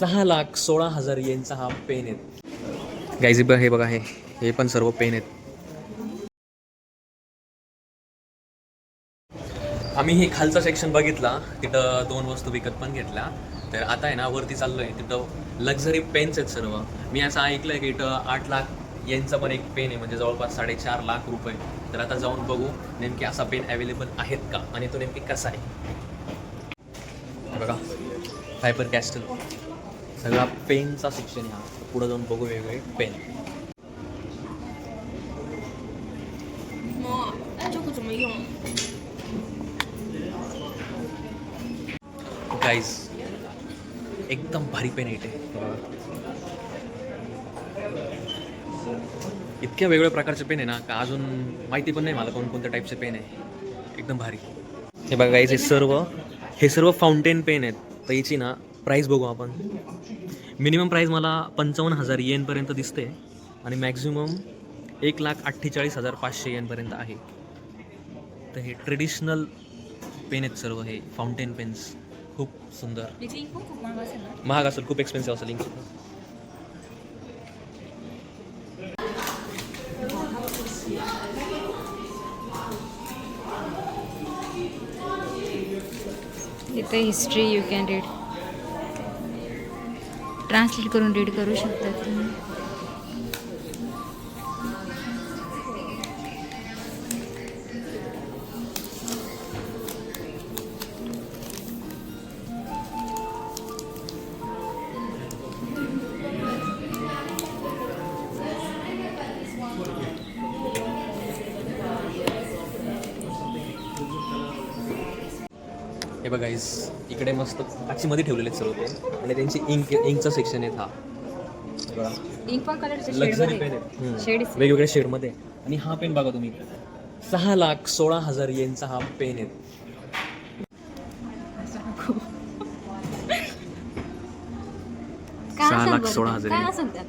6,16,000 येनचा हा पेन आहे गाईज. हे बघा, हे पण सर्व पेन आहेत. आम्ही हे खालचा सेक्शन बघितला, तिथं 2 वस्तू विकत पण घेतल्या. तर आता आहे ना वरती चाललो आहे, तिथं लक्झरी पेन्स आहेत सर्व. मी असं ऐकलं आहे की इथं 8 लाख यांचा पण एक पेन आहे, म्हणजे जवळपास 4.5 लाख रुपये. तर आता जाऊन बघू नेमके असा पेन अवेलेबल आहेत का आणि तो नेमकी कसा आहे. बघा, फायबर कॅस्टल सगळा पेनचा सेक्शन आहे हा. पुढं जाऊन बघू वेगवेगळे पेन. गाईज एकदम भारी पेन आहे इथे. इतक्या वेगवेगळ्या प्रकारचे पेन आहे ना का अजून माहिती पण नाही मला कोणकोणत्या टाईपचे पेन आहे. एकदम भारी. हे बघा गाईज, हे सर्व फाउंटेन पेन आहेत. तर याची ना प्राईस बघू आपण. मिनिमम प्राईस मला 55,000 येनपर्यंत दिसते आणि मॅक्झिमम 1,48,500 येनपर्यंत आहे. तर हे ट्रेडिशनल पेन आहेत सर्व, हे फाउंटेन पेन्स. खूप सुंदर. महाग असेल, खूप एक्सपेन्सिव्ह असेल इंक. इथे history you can read, translate करून रीड करू शकता तुम्ही. हे बघा इकडे मस्त काचीमध्ये ठेवलेले आहेत सर्व पेन आणि त्यांची इंकचं सेक्शन आहे. हा इंक पण कलरचे लक्झरी पेन आहेत वेगवेगळ्या शेडमध्ये. आणि हा पेन बघा तुम्ही, 6,16,000 येनचा हा पेन आहे. काय 6,16,000 असेल त्यात?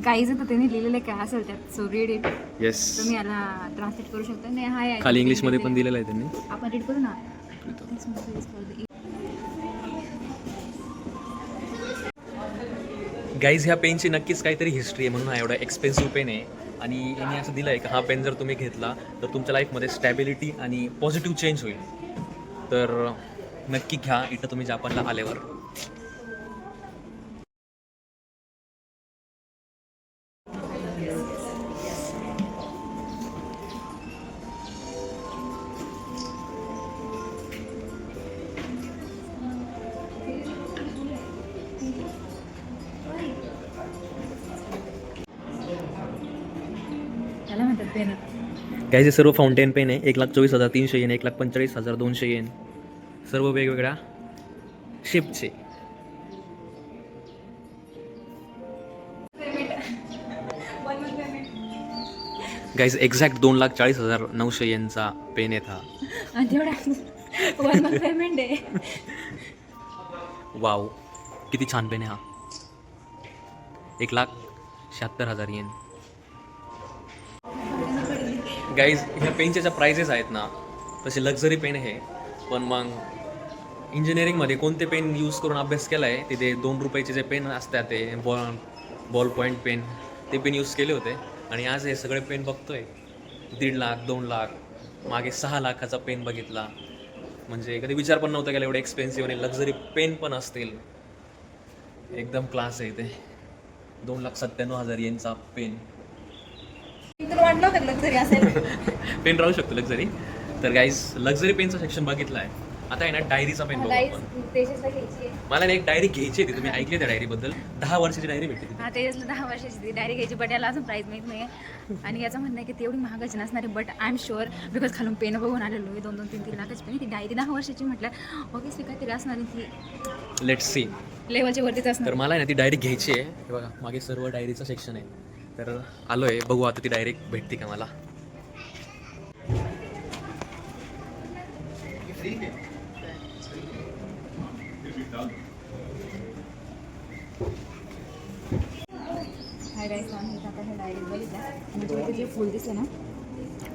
गाईज तर त्यांनी लिहिलेलं काय असेल त्यात. So read it. येस, तुम्ही याला ट्रान्सलेट करू शकता. नाही हाय खाली इंग्लिशमध्ये पण दिलेलं आहे त्यांनी. आपण रीड करू ना. गाईज ह्या पेनची नक्कीच काहीतरी हिस्ट्री आहे, म्हणून हा एवढा एक्सपेन्सिव्ह पेन आहे. आणि यांनी असं दिलं आहे की हा पेन जर तुम्ही घेतला तर तुमच्या लाईफमध्ये स्टॅबिलिटी आणि पॉझिटिव्ह चेंज होईल. तर नक्की घ्या इथं तुम्ही जापानला आल्यावर. त्याला म्हणतात पेन. गाईज हे सर्व फाउंटेन पेन आहे. 1,24,300 येन, 1,45,200 येन, सर्व वेगवेगळ्या शेपचे. गाईज एक्झॅक्ट 2,40,900 येनचा पेन आहे हा. पेमेंट आहे. वाव, किती छान पेन आहे हा. 1,76,000 येन. गाईज ह्या पेनच्या ज्या प्राइजेस आहेत ना तसे लक्झरी पेन आहे. पण मग इंजिनिअरिंगमध्ये कोणते पेन यूज करून अभ्यास केला आहे तिथे 2 रुपयाचे जे पेन असतात ते बॉल पॉईंट पेन, ते पेन यूज केले होते. आणि आज हे सगळे पेन बघतोय 1.5 लाख 2 लाख, मागे 6 लाखाचा पेन बघितला. म्हणजे कधी विचार पण नव्हता केला एवढे एक्सपेन्सिव्ह आणि लक्झरी पेन पण असतील. एकदम क्लास आहे ते. 2,97,000 येनचा पेन. वाटलं होतं लक्झरी असेल. पेन राहू शकतो लक्झरी. तर गाईज लक्झरी पेनचं सेक्शन बघितलं आहे. आता आहे ना डायरीचा पेन बघू आपण. मला एक डायरी घ्यायची होती. तुम्ही ऐकले त्या डायरीबद्दल? 10 वर्षाची डायरी भेटते. हा, तेजसला 10 वर्षाची ती डायरी घ्यायची, बट याला अजून प्राईस माहीत नाही. आणि याचं म्हणणं आहे की ती एवढी महागाची नसणार आहे, but I am sure because खालून पेन बघून आलेलो आहे. 2-3 लाखाची पेन. ती डायरी 10 वर्षाची म्हटलं ऑब्वियसली काहीतरी असणार आहे. ती लेट्स सी लेवलची वरतीच असणार. तर मला आहे ना ती डायरी घ्यायची आहे. हे बघा मागे सर्व डायरीचं सेक्शन आहे. तर आलो आहे, बघू आता ती डायरी भेटते का मला. हाय गाईस, आम्ही आता हे डायरी बघितलं आणि तुला जे फुल दिसतं ना,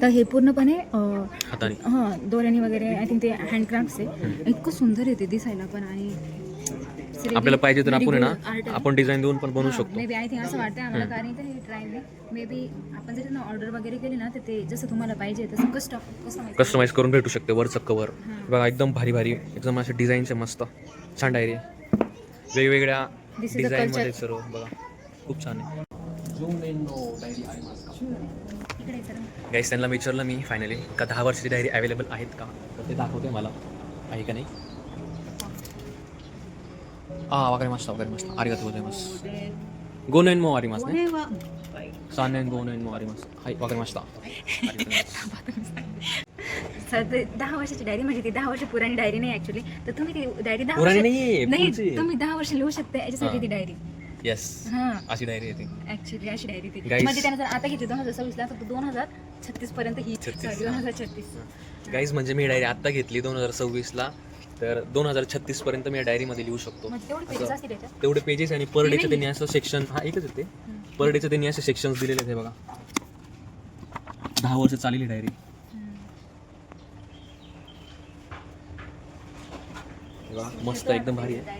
तर हे पूर्णपणे हाताने हां दोऱ्याने वगैरे आय थिंक ते हँडक्राफ्ट्स आहे. इतकं सुंदर आहे ते दिसायला पण. आणि आपल्याला पाहिजे तर आपण आहे ना आपण डिझाईन देऊन पण बनवू शकतो. मे बी आय थिंक असं वाटतं आम्हाला, कारण इथे हे ट्राय मे बी आपण जर ऑर्डर वगैरे केली ना तर ते जसं तुम्हाला पाहिजे तसं कस्टमाइज करून भेटू शकते. वरचं कवर बघा एकदम भारी भारी, एकदम असे डिझाईनचे मस्त छान डायरी, वेगवेगळ्या डिझाईनमध्ये सर्व बघा खूप छान आहे. गाईस त्यांना विचारलं मी फायनली का 10 वर्षाची डायरी अवेलेबल आहेत का, तर ते दाखवते मला आहे का नाही. वगैरे मस्त आरिगातो गोजाइमासु. गो नाईन मो आरिमास ने सानेन गो नाईन मो आरिमास हाय वगैरे मस्त. सर ते 10 वर्षाची डायरी म्हणजे ती 10 वर्ष पुराणी डायरी नाही ॲक्च्युली. तर तुम्ही ती डायरी 10 पुराणी वर्ष नाहीये, नाही पुढची. तुम्ही 10 वर्ष लिहू शकता याच्यासाठी ती डायरी. येस हां अशी डायरी आहे ती. ॲक्च्युली अशी डायरी ती Guys. म्हणजे त्यानं जर आता घेतली 2026 ला फक्त 2036 पर्यंत ही 2036. गाईज म्हणजे मी डायरी आत्ता घेतली 2026ला, तर 2036 पर्यंत मी या डायरीमध्ये लिहू शकतो. म्हणजे तेवढे पेजेस असतील त्याच्यात. तेवढे पेजेस आणि पर डेचे त्यांनी असं सेक्शन, हा एकच येते पर डेचे त्यांनी असे सेक्शन्स दिलेले आहेत. हे बघा 10 वर्ष चाललेली डायरी. मस्त एकदम भारी आहे.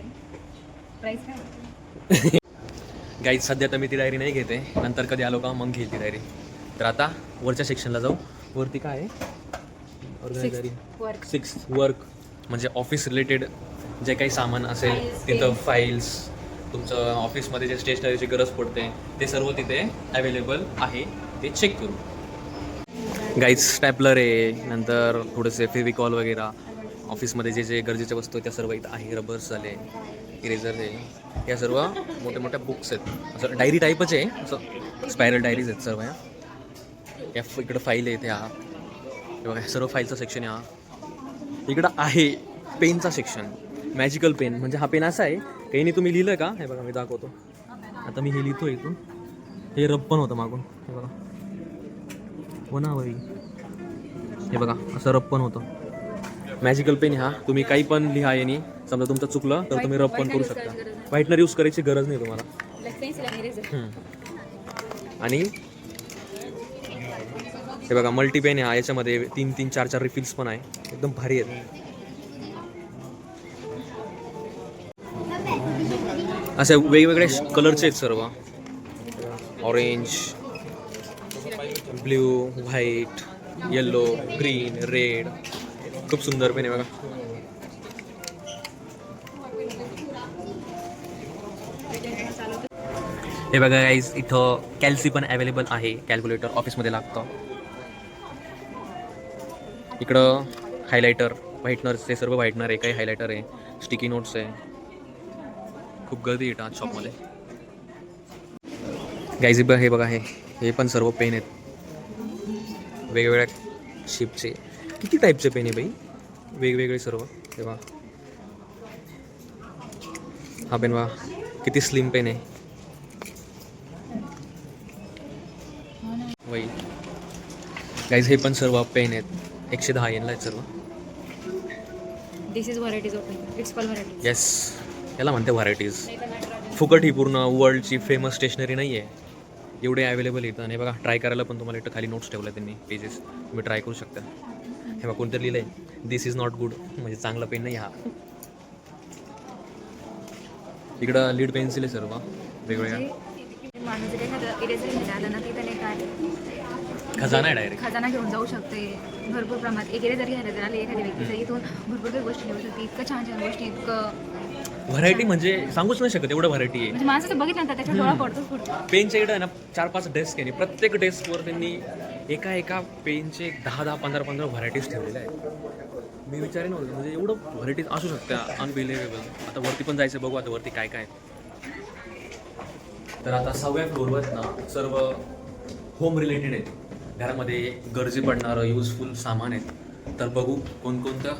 प्राइस काय? गाईज सध्या तर मी ती डायरी नाही घेते, नंतर कधी आलो का मग घेईल ती डायरी. तर आता वरच्या सेक्शनला जाऊ. वरती काय आहे? वर्क. 6 वर्क म्हणजे ऑफिस रिलेटेड जे काही सामान असेल Files, तिथं, pens. फाईल्स, तुमचं ऑफिसमध्ये जे स्टेशनरीची गरज पडते ते सर्व तिथे अवेलेबल आहे, ते चेक करू. गाईज स्टॅपलर आहे, नंतर थोडेसे फेविकॉल वगैरे, ऑफिसमध्ये जे जे गरजेच्या वस्तू आहेत त्या सर्व इथं आहे. रबर्स झाले, इरेझर आहे, या सर्व मोठ्या मोठ्या बुक्स आहेत. असं डायरी टाईपच आहे, असं स्पायरल डायरीज आहेत सर्व. या इकडं फाईल आहेत, ह्या हे बघा सर्व फाईलचं सेक्शन आहे. इकडं आहे पेनचा सेक्शन, मॅजिकल पेन. म्हणजे हा पेन असा आहे काही नाही तुम्ही लिहिलं का, हे बघा मी दाखवतो. आता मी हे लिहितो इथून, हे रब पण होतं मागून, हे बघा हो ना भाई, हे बघा असं रब पण होतं. मॅजिकल पेन हा तुम्ही काही पण लिहा यानी, समजा तुमचं चुकलं तर तुम्ही रब पण करू शकता. व्हाईटनर यूज करायची गरज नाही तुम्हाला. Like pencil and eraser. आणि हे बघा मल्टी पेन आहे हा, याच्यामध्ये 3-3, 4-4 रिफिल्स पण आहे, एकदम भारी आहेत. असे वेगवेगळे कलरचे आहेत सर्व, orange, blue, white, yellow, green, red. खूप सुंदर पेन आहे बघा. हे बघा गाईज इथं कॅल्सी पण अवेलेबल आहे, कॅल्क्युलेटर ऑफिसमध्ये लागतं. इकडं हायलायटर, व्हाईटनर्स, ते सर्व व्हाईटनर आहे, काही हायलायटर आहे, स्टिकी नोट्स आहे. खूप गर्दी येतात शॉपमध्ये. गाईज हे बघा हे पण सर्व पेन आहेत वेगवेगळ्या शेपचे. किती टाईपचे पेन आहे बाई, वेगवेगळे सर्व. हे बघा हा पेन बघा किती स्लिम पेन आहे. वही गाईज हे पण सर्व पेन आहेत, 110 येनला आहेत सर्व. This is varieties of pen. It's called varieties. Yes, याला म्हणते व्हरायटीज. फुकट ही पूर्ण वर्ल्डची फेमस स्टेशनरी नाही आहे, एवढे अवेलेबल येतं. आणि बघा ट्राय करायला पण तुम्हाला इथं खाली नोट्स ठेवल्या त्यांनी, पेजेस तुम्ही ट्राय करू शकता. हे बघा कोणतरी लिहिलं आहे दिस इज नॉट गुड, म्हणजे चांगला पेन नाही हा. इकडं लीड पेन्सिल आहे सर्व वेगवेगळ्या. माणूस जर एखादं इरेझर घेऊन आलं ना तिथं नाही काय खजाना आहे डायरेक्ट. खजाना घेऊन जाऊ शकते भरपूर प्रमाणात. एक इरेझर घ्यायला जर आले एखाद्या व्यक्ती तर इथून भरपूर काही गोष्टी घेऊ शकते. इतकं छान छान गोष्टी, इतकं व्हरायटी म्हणजे सांगूच नाही शकत, एवढं व्हरायटी आहे. म्हणजे माणसाचं बघितलं ना त्याच्या डोळा पडतो पुढे. पेनच्या इकडं आहे ना 4-5 डेस्क आहे, प्रत्येक डेस्कवर त्यांनी एका पेनचे 10-10, 15-15 व्हरायटीज ठेवलेल्या आहेत. मी विचारेन नव्हतं म्हणजे एवढं व्हरायटीज असू शकत्या, अनबिलिव्हेबल. आता वरती पण जायचं, बघू आता वरती काय काय. तर आता 6व्या फ्लोअरवर ना सर्व होम रिलेटेड आहेत, घरामध्ये गरजे पडणारं युजफुल सामान आहेत. तर बघू कोणकोणतं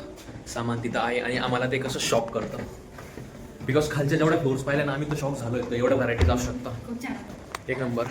सामान तिथं आहे आणि आम्हाला ते कसं शॉक करतं. बिकॉज खालच्या जेवढ्या फ्लोअर्स पाहिल्या ना आम्ही तर शॉक झालो आहे, एवढ्या व्हरायटीज असू शकतात. खूप छान. एक नंबर.